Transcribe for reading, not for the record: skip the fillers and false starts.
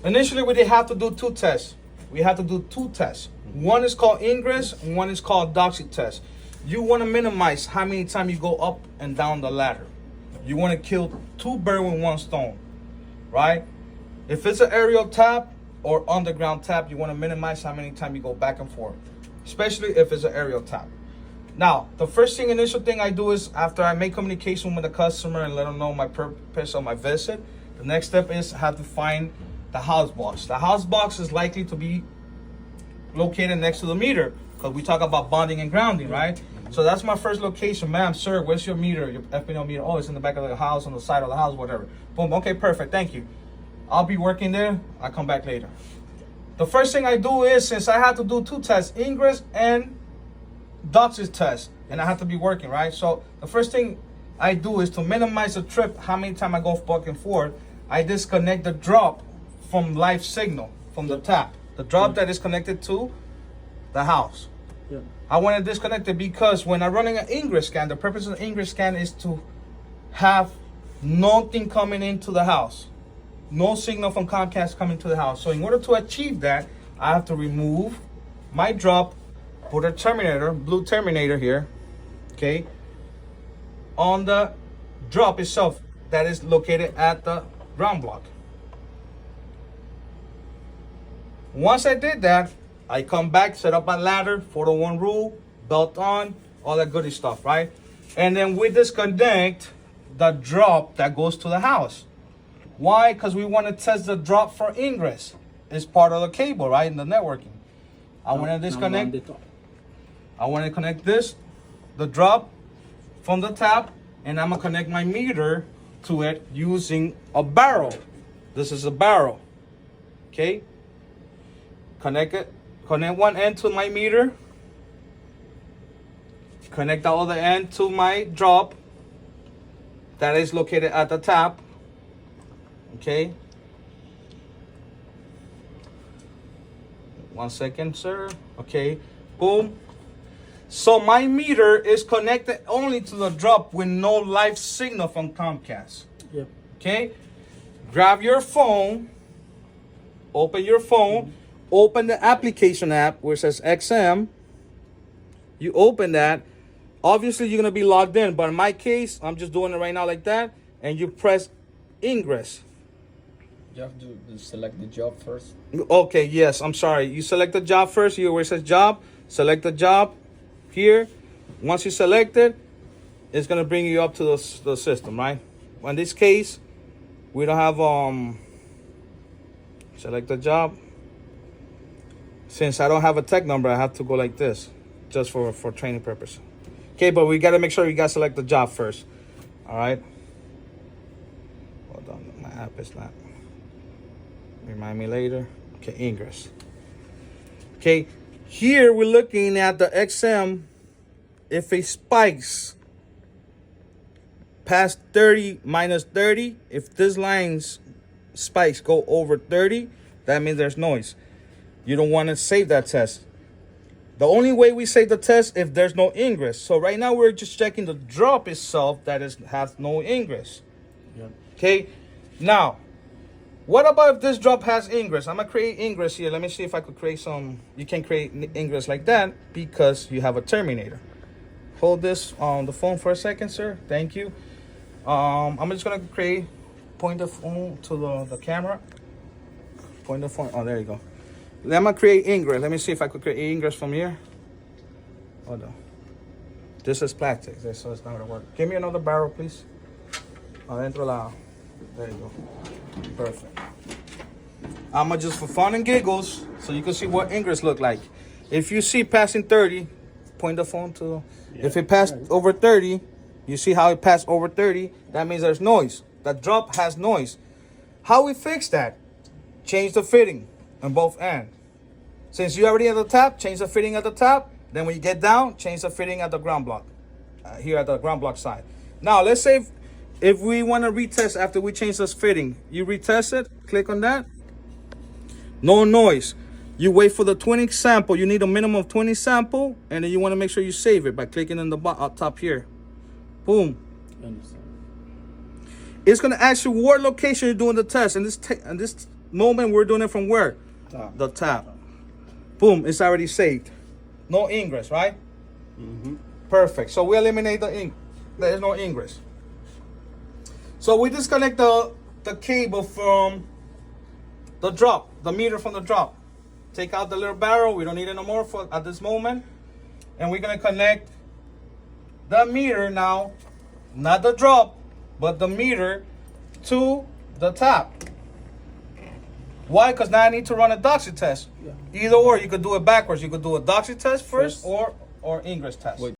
Initially, we did have to do two tests. We had to do two tests. One is called Ingress, and one is called DOCSIS test. You want to minimize how many times you go up and down the ladder. You want to kill two birds with one stone, right? If it's an aerial tap or underground tap, you want to minimize how many times you go back and forth, especially if it's an aerial tap. Now, the initial thing I do is after I make communication with the customer and let them know my purpose of my visit, the next step is I have to find the house box. The house box is likely to be located next to the meter because we talk about bonding and grounding, right? So that's my first location. Ma'am, sir, where's your meter, your FPL meter? Oh, it's in the back of the house, on the side of the house, whatever. Boom, okay, perfect, thank you. I'll be working there. I'll come back later. The first thing I do is, since I have to do two tests, Ingress and DOCSIS test, and I have to be working, right? So the first thing I do is to minimize the trip, how many times I go back and forth, I disconnect the drop from live signal, from the tap. The drop that is connected to the house. Yeah. I want to disconnect it because when I'm running an Ingress scan, the purpose of the Ingress scan is to have nothing coming into the house. No signal from Comcast coming to the house. So in order to achieve that, I have to remove my drop, put a terminator, blue terminator here, okay, on the drop itself that is located at the ground block. Once I did that, I come back, set up my ladder, 401 rule, belt on, all that goody stuff, right? And then we disconnect the drop that goes to the house. Why? Because we want to test the drop for Ingress. It's part of the cable, right, in the networking. I want to disconnect. I want to connect this, the drop from the tap, and I'm going to connect my meter to it using a barrel. This is a barrel, okay? Connect one end to my meter. Connect the other end to my drop that is located at the tap. Okay. 1 second, sir. Okay. Boom. So my meter is connected only to the drop with no live signal from Comcast. Yep. Okay. Grab your phone. Open your phone. Open the application app where it says XM. You open that. Obviously, you're going to be logged in. But in my case, I'm just doing it right now like that. And you press Ingress. You have to select the job first. Okay, yes. I'm sorry. You select the job first. Here where it says job. Select the job here. Once you select it, it's going to bring you up to the system, right? In this case, we don't have... select the job. Since I don't have a tech number, I have to go like this, just for training purpose. Okay, but we got to make sure you got to select the job first. All right. Hold on, my app is not. Remind me later. Okay, Ingress. Okay, here we're looking at the XM. If it spikes past 30 minus 30, if this line's spikes go over 30, that means there's noise. You don't want to save that test. The only way we save the test if there's no ingress. So right now we're just checking the drop itself that has no ingress. Yep. Okay. Now, what about if this drop has ingress? I'm gonna create ingress here. Let me see if I could create some. You can create ingress like that because you have a terminator. Hold this on the phone for a second, sir. Thank you. I'm just gonna point the phone to the camera. Point the phone. Oh, there you go. I'm gonna create ingress. Let me see if I could create ingress from here. Hold on. This is plastic, so it's not gonna work. Give me another barrel, please. Adentro la. There you go. Perfect. I'm just for fun and giggles, so you can see what ingress look like. If you see passing 30, point the phone to. Yeah, if it passed over 30, you see how it passed over 30. That means there's noise. That drop has noise. How we fix that? Change the fitting on both ends. Since you already at the top, change the fitting at the top. Then when you get down, change the fitting at the ground block. Here at the ground block side. Now, let's say if we want to retest after we change this fitting. You retest it, click on that. No noise. You wait for the 20 sample. You need a minimum of 20 sample. And then you want to make sure you save it by clicking on the up top here. Boom. It's going to ask you what location you're doing the test. In this moment we're doing it from where? Top. The tap. Boom, it's already saved. No ingress, right? Perfect. So we eliminate there is no ingress. So we disconnect the cable from the drop, the meter from the drop. Take out the little barrel. We don't need it no more at this moment. And we're gonna connect the meter now, not the drop, but the meter to the tap. Why? Because now I need to run a DOCSIS test. Yeah. Either or, you could do it backwards. You could do a DOCSIS test first or ingress test. Wait.